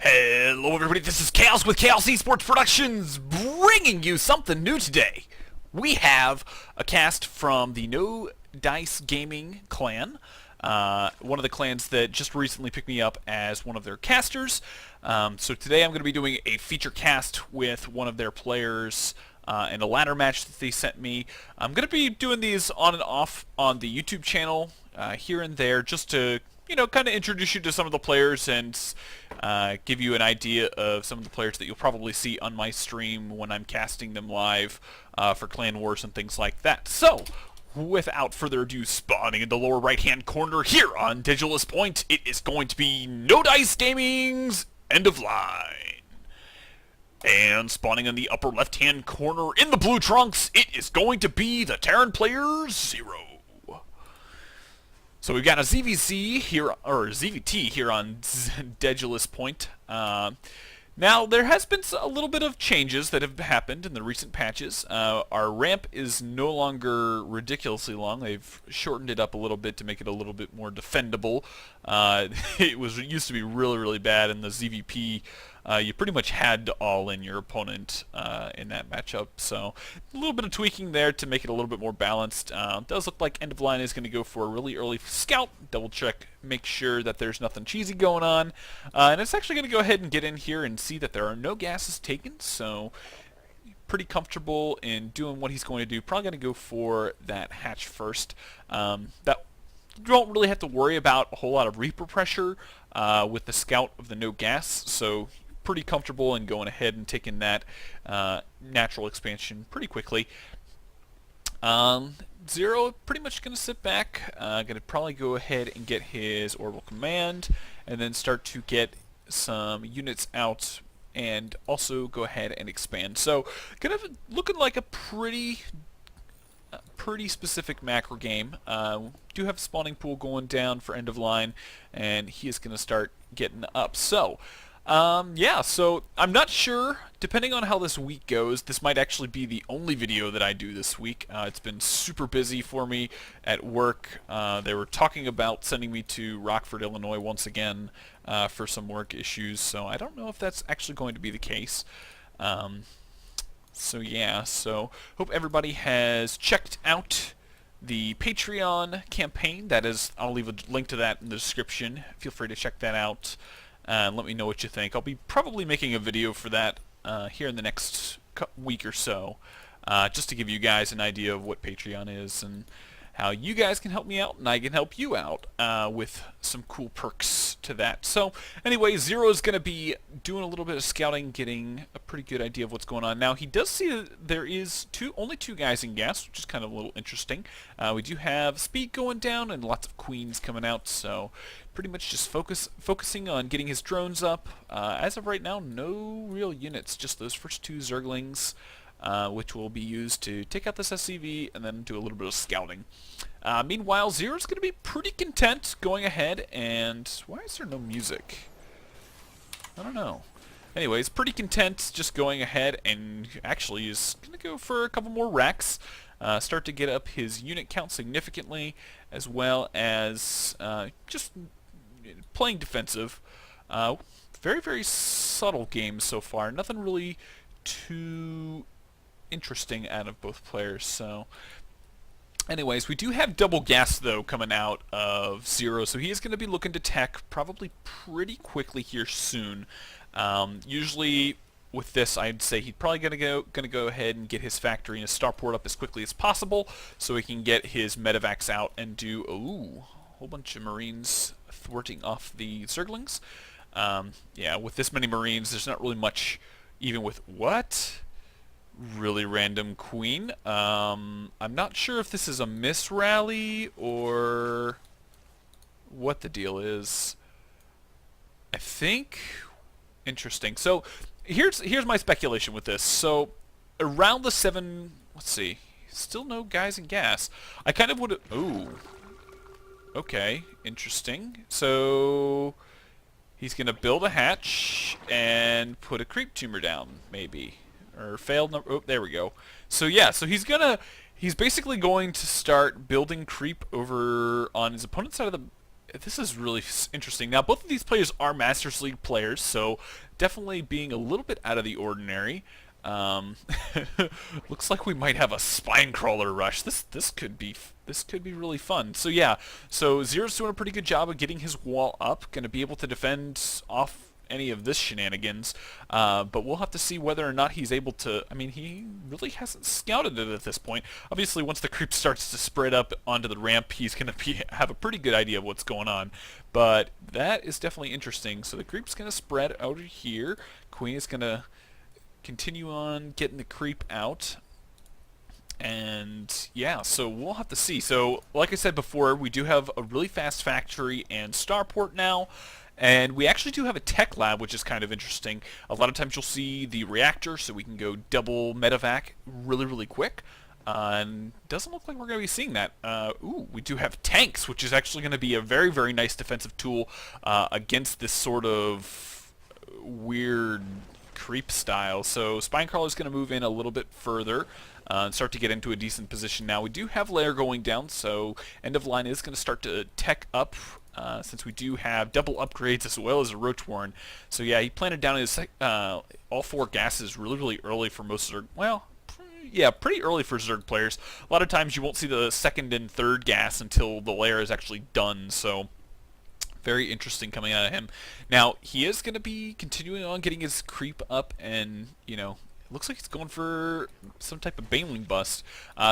Hello everybody, this is Chaos with Chaos Esports Productions, bringing you something new today. We have a cast from the No Dice Gaming clan, one of the clans that just recently picked me up as one of their casters. So today I'm going to be doing a feature cast with one of their players in a ladder match that they sent me. I'm going to be doing these on and off on the YouTube channel here and there just to kind of introduce you to some of the players and give you an idea of some of the players that you'll probably see on my stream when I'm casting them live for Clan Wars and things like that. So, without further ado, spawning in the lower right-hand corner here on Digitalist Point, it is going to be No Dice Gaming's EndofLine. And spawning in the upper left-hand corner in the blue trunks, it is going to be the Terran player Zero. So we've got a ZvT here, or ZvT here on Digitalist Point. Now there has been a little bit of changes that have happened in the recent patches. Our ramp is no longer ridiculously long. They've shortened it up a little bit to make it a little bit more defendable. It used to be really bad in the ZvP. You pretty much had to all-in your opponent in that matchup, so a little bit of tweaking there to make it a little bit more balanced. It does look like EndofLine is going to go for a really early scout, double check, make sure that there's nothing cheesy going on, and it's actually going to go ahead and get in here and see that there are no gases taken, so pretty comfortable in doing what he's going to do. Probably going to go for that hatch first. That you don't really have to worry about a whole lot of Reaper pressure with the scout of the no gas, so pretty comfortable in going ahead and taking that natural expansion pretty quickly. Zero pretty much going to sit back, going to probably go ahead and get his orbital command and then start to get some units out and also go ahead and expand. So kind of looking like a pretty specific macro game. Do have a spawning pool going down for EndofLine, and he is going to start getting up. So yeah, so I'm not sure, depending on how this week goes, this might actually be the only video that I do this week. It's been super busy for me at work. They were talking about sending me to Rockford, Illinois once again for some work issues, so I don't know if that's actually going to be the case. So yeah, so hope everybody has checked out the Patreon campaign. That is, I'll leave a link to that in the description. Feel free to check that out. Let me know what you think. I'll be probably making a video for that here in the next week or so, just to give you guys an idea of what Patreon is and how you guys can help me out and I can help you out with some cool perks to that. So anyway, Zero is going to be doing a little bit of scouting, getting a pretty good idea of what's going on. Now he does see that there is only two guys in gas, which is kind of a little interesting. We do have speed going down and lots of queens coming out, so pretty much just focusing on getting his drones up. As of right now, no real units, just those first two Zerglings, which will be used to take out this SCV and then do a little bit of scouting. Meanwhile, Zero's going to be pretty content going ahead, and why is there no music? I don't know. Anyways, pretty content just going ahead, and actually is going to go for a couple more racks, start to get up his unit count significantly, as well as just playing defensive. Very subtle games so far. Nothing really too interesting out of both players. So anyways, we do have double gas though coming out of Zero, so he is going to be looking to tech probably pretty quickly here soon. Usually with this, I'd say he's probably going to go ahead and get his factory and his starport up as quickly as possible so he can get his medevacs out and do a whole bunch of Marines thwarting off the Zerglings. Yeah, with this many Marines, there's not really much, even with what? Really random queen. I'm not sure if this is a miss rally or what the deal is. I think interesting. So here's my speculation with this. So around the 7, let's see, still no guys in gas. I kind of would. Ooh. Okay, interesting. So he's gonna build a hatch and put a creep tumor down, maybe. Or failed number. Oh, there we go. So yeah, so he's basically going to start building creep over on his opponent's side of the this is really interesting. Now, both of these players are Masters League players, so definitely being a little bit out of the ordinary. Um, looks like we might have a spine crawler rush. This could be really fun. So yeah, so Zero's doing a pretty good job of getting his wall up. Going to be able to defend off any of this shenanigans, but we'll have to see whether or not he's able to. I mean, he really hasn't scouted it at this point. Obviously, once the creep starts to spread up onto the ramp, he's going to have a pretty good idea of what's going on. But that is definitely interesting. So the creep's going to spread out here. Queen is going to continue on getting the creep out. And yeah, so we'll have to see. So like I said before, we do have a really fast factory and starport now. And we actually do have a tech lab, which is kind of interesting. A lot of times you'll see the reactor, so we can go double medevac really, really quick. And doesn't look like we're going to be seeing that. Ooh, we do have tanks, which is actually going to be a very, very nice defensive tool against this sort of weird creep style. So Spinecrawler is going to move in a little bit further and start to get into a decent position. Now we do have layer going down, so EndofLine is going to start to tech up. Since we do have double upgrades as well as a Roach Warren. So yeah, he planted down his all 4 gases really, really early for most Zerg. Well, yeah, pretty early for Zerg players. A lot of times you won't see the 2nd and 3rd gas until the layer is actually done, so very interesting coming out of him. Now, he is going to be continuing on getting his creep up, and, you know, it looks like he's going for some type of Baneling bust.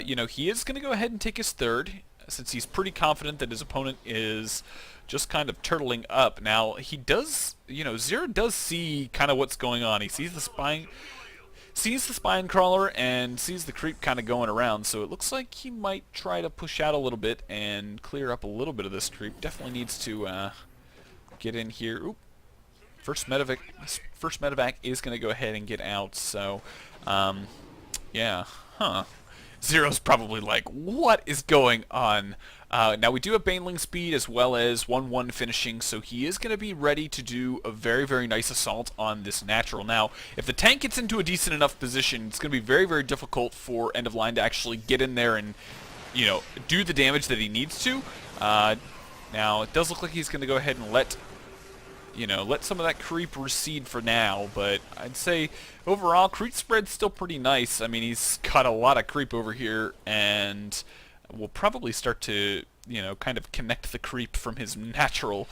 You know, he is going to go ahead and take his 3rd, since he's pretty confident that his opponent is just kind of turtling up. Now, he does, you know, Zero does see kind of what's going on. He sees the spine crawler and sees the creep kind of going around, so it looks like he might try to push out a little bit and clear up a little bit of this creep. Definitely needs to get in here. Oop. First medevac is going to go ahead and get out, so yeah, Zero's probably like, what is going on? Now we do have Baneling speed as well as 1-1 finishing, so he is going to be ready to do a very, very nice assault on this natural. Now, if the tank gets into a decent enough position, it's going to be very, very difficult for EndofLine to actually get in there and, you know, do the damage that he needs to. Now, it does look like he's going to go ahead and let some of that creep recede for now, but I'd say overall, creep spread's still pretty nice. I mean, he's got a lot of creep over here, and we'll probably start to, you know, kind of connect the creep from his natural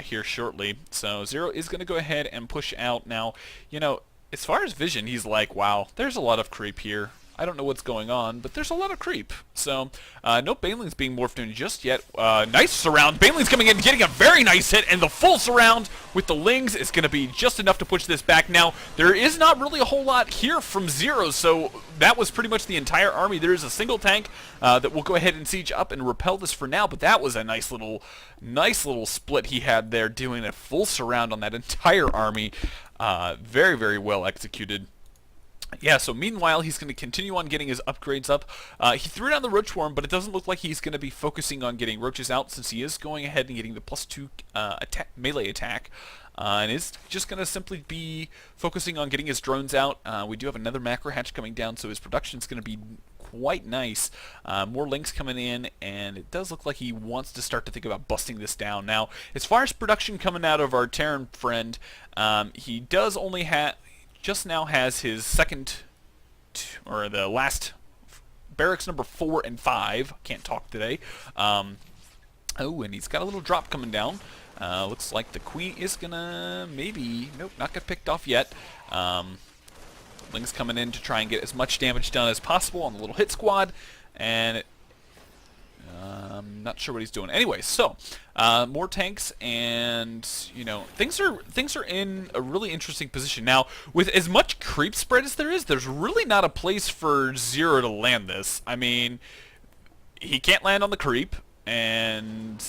here shortly. So Zero is going to go ahead and push out. Now, you know, as far as vision, he's like, wow, there's a lot of creep here. I don't know what's going on, but there's a lot of creep. So, no Baneling's being morphed in just yet. Nice surround. Baneling's coming in, getting a very nice hit, and the full surround with the Lings is going to be just enough to push this back. Now, there is not really a whole lot here from Zero, so that was pretty much the entire army. There is a single tank that will go ahead and siege up and repel this for now, but that was a nice little split he had there, doing a full surround on that entire army. Very, very well executed. Yeah, so meanwhile, he's going to continue on getting his upgrades up. He threw down the Roach Worm, but it doesn't look like he's going to be focusing on getting roaches out, since he is going ahead and getting the +2 melee attack. And is just going to simply be focusing on getting his drones out. We do have another macro hatch coming down, so his production is going to be quite nice. More links coming in, and it does look like he wants to start to think about busting this down. Now, as far as production coming out of our Terran friend, he does only have... just now has his or the last barracks number 4 and 5. Can't talk today. Oh, and he's got a little drop coming down. Looks like the Queen is gonna nope, not get picked off yet. Ling's coming in to try and get as much damage done as possible on the little hit squad, and I'm not sure what he's doing. Anyway, so more tanks, and you know, things are in a really interesting position now. With as much creep spread as there is, there's really not a place for Zero to land this. I mean, he can't land on the creep, and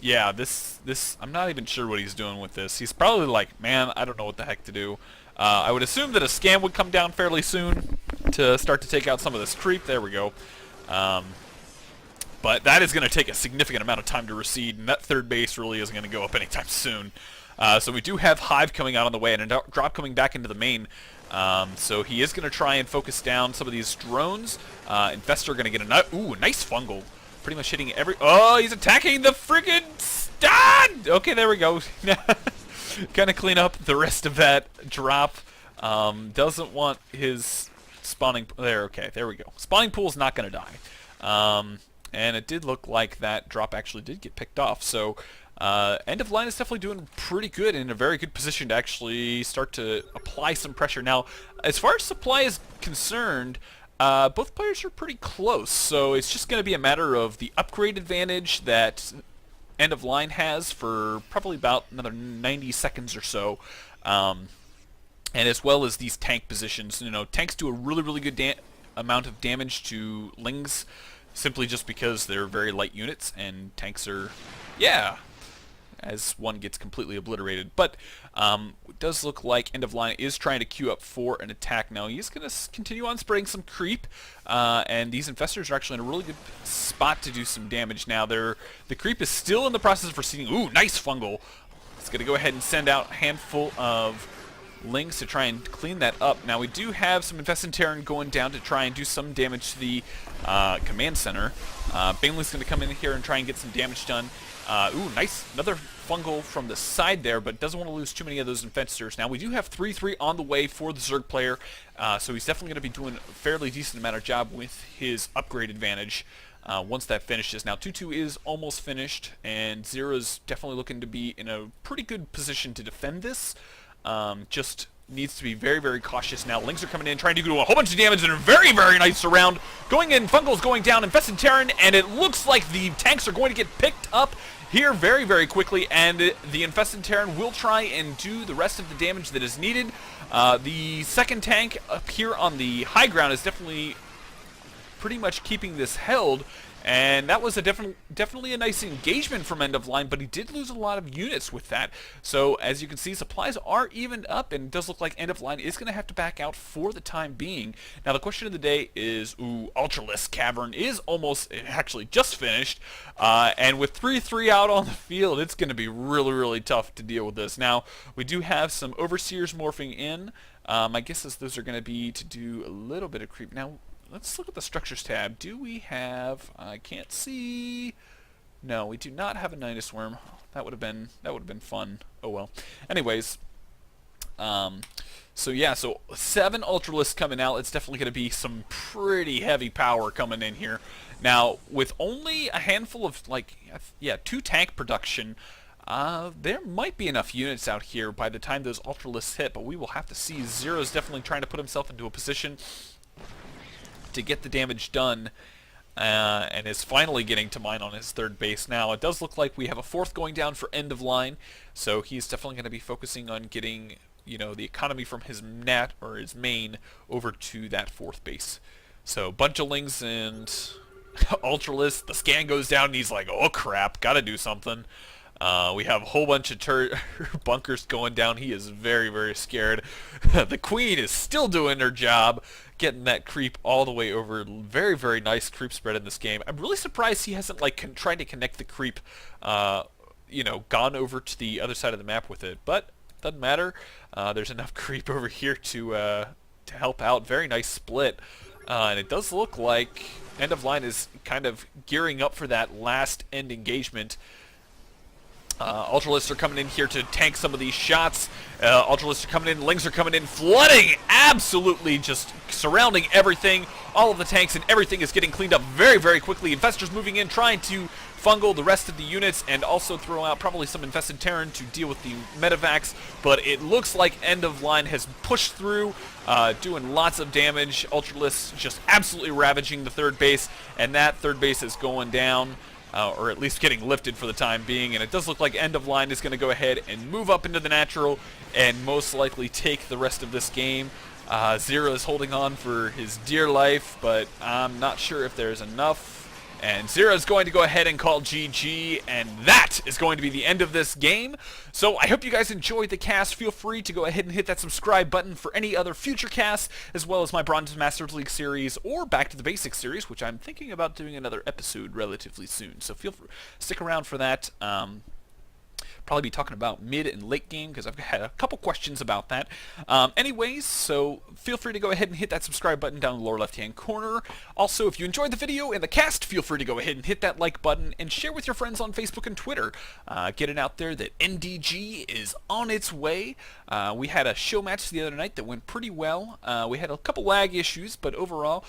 yeah, this I'm not even sure what he's doing with this. He's probably like, man, I don't know what the heck to do. I would assume that a scam would come down fairly soon to start to take out some of this creep. There we go. But that is going to take a significant amount of time to recede, and that third base really isn't going to go up anytime soon. So we do have Hive coming out on the way, and a drop coming back into the main. So he is going to try and focus down some of these drones. Infestor going to get a nice fungal. Pretty much hitting every... Oh, he's attacking the friggin' Okay, there we go. Kind of clean up the rest of that drop. Doesn't want his spawning... There, okay, there we go. Spawning pool's not going to die. And it did look like that drop actually did get picked off. So EndofLine is definitely doing pretty good, in a very good position to actually start to apply some pressure. Now, as far as supply is concerned, both players are pretty close. So it's just going to be a matter of the upgrade advantage that EndofLine has for probably about another 90 seconds or so. And as well as these tank positions. You know, tanks do a really good amount of damage to Lings, simply just because they're very light units, and tanks are, yeah, as one gets completely obliterated. But it does look like EndofLine is trying to queue up for an attack now. He's going to continue on spraying some creep, and these infestors are actually in a really good spot to do some damage now. The creep is still in the process of receding. Ooh, nice fungal. It's going to go ahead and send out a handful of Lings to try and clean that up. Now we do have some Infested Terran going down to try and do some damage to the command center. Baneley's going to come in here and try and get some damage done. Ooh, nice. Another fungal from the side there, but doesn't want to lose too many of those infestors. Now we do have 3-3 on the way for the Zerg player, so he's definitely going to be doing a fairly decent amount of job with his upgrade advantage once that finishes. Now 2-2 is almost finished, and Zero's definitely looking to be in a pretty good position to defend this. Just needs to be very cautious now. Lings are coming in, trying to do a whole bunch of damage, and a very nice surround. Going in, Fungal's going down, Infested Terran, and it looks like the tanks are going to get picked up here very quickly, and the Infested Terran will try and do the rest of the damage that is needed. The second tank up here on the high ground is definitely pretty much keeping this held, and that was a definitely a nice engagement from EndofLine, but he did lose a lot of units with that. So as you can see, supplies are evened up, and it does look like EndofLine is going to have to back out for the time being. Now the question of the day is, Ultralisk Cavern is almost, actually just finished, and with 3-3 out on the field, it's going to be really tough to deal with this. Now we do have some Overseers morphing in. My guess is those are going to be to do a little bit of creep. Now let's look at the Structures tab. Do we have... I can't see... No, we do not have a Nidus Worm. That would have been fun. Oh well. Anyways, so yeah, so 7 Ultralisks coming out. It's definitely going to be some pretty heavy power coming in here. Now, with only a handful of, like, yeah, 2 tank production, there might be enough units out here by the time those Ultralisks hit, but we will have to see. Zero's definitely trying to put himself into a position to get the damage done, and is finally getting to mine on his third base. Now it does look like we have a 4th going down for EndofLine, so he's definitely going to be focusing on getting, you know, the economy from his nat or his main over to that 4th base. So bunch of Lings and Ultralisk. The scan goes down and he's like, oh crap, gotta do something. We have a whole bunch of bunkers going down. He is very scared. The Queen is still doing her job, getting that creep all the way over. Very nice creep spread in this game. I'm really surprised he hasn't, like, tried to connect the creep, you know, gone over to the other side of the map with it. But doesn't matter. There's enough creep over here to help out. Very nice split. And it does look like EndofLine is kind of gearing up for that last end engagement. Ultralisks are coming in here to tank some of these shots. Ultralisks are coming in, Lings are coming in, flooding, absolutely just surrounding everything. All of the tanks and everything is getting cleaned up very quickly. Infestors moving in, trying to fungal the rest of the units, and also throw out probably some Infested Terran to deal with the medevacs. But it looks like EndofLine has pushed through, doing lots of damage. Ultralisks just absolutely ravaging the third base, and that third base is going down. Or at least getting lifted for the time being, and it does look like EndofLine is going to go ahead and move up into the natural and most likely take the rest of this game. Zero is holding on for his dear life, but I'm not sure if there's enough. And Zero is going to go ahead and call GG, and that is going to be the end of this game. So I hope you guys enjoyed the cast. Feel free to go ahead and hit that subscribe button for any other future casts, as well as my Bronze Masters League series or Back to the Basics series, which I'm thinking about doing another episode relatively soon. So stick around for that. Probably be talking about mid and late game because I've had a couple questions about that. Anyways, so feel free to go ahead and hit that subscribe button down in the lower left-hand corner. Also, if you enjoyed the video and the cast, feel free to go ahead and hit that like button and share with your friends on Facebook and Twitter. Get it out there that NDG is on its way. We had a show match the other night that went pretty well. We had a couple lag issues, but overall,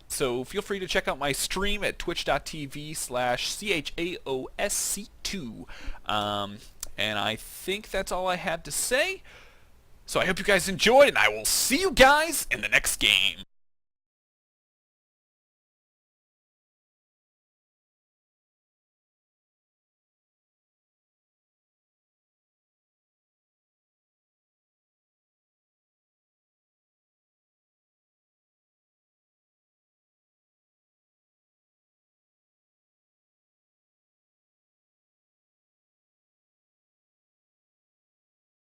so feel free to check out my stream at twitch.tv/CHAOSC2. And I think that's all I had to say. So I hope you guys enjoyed, and I will see you guys in the next game.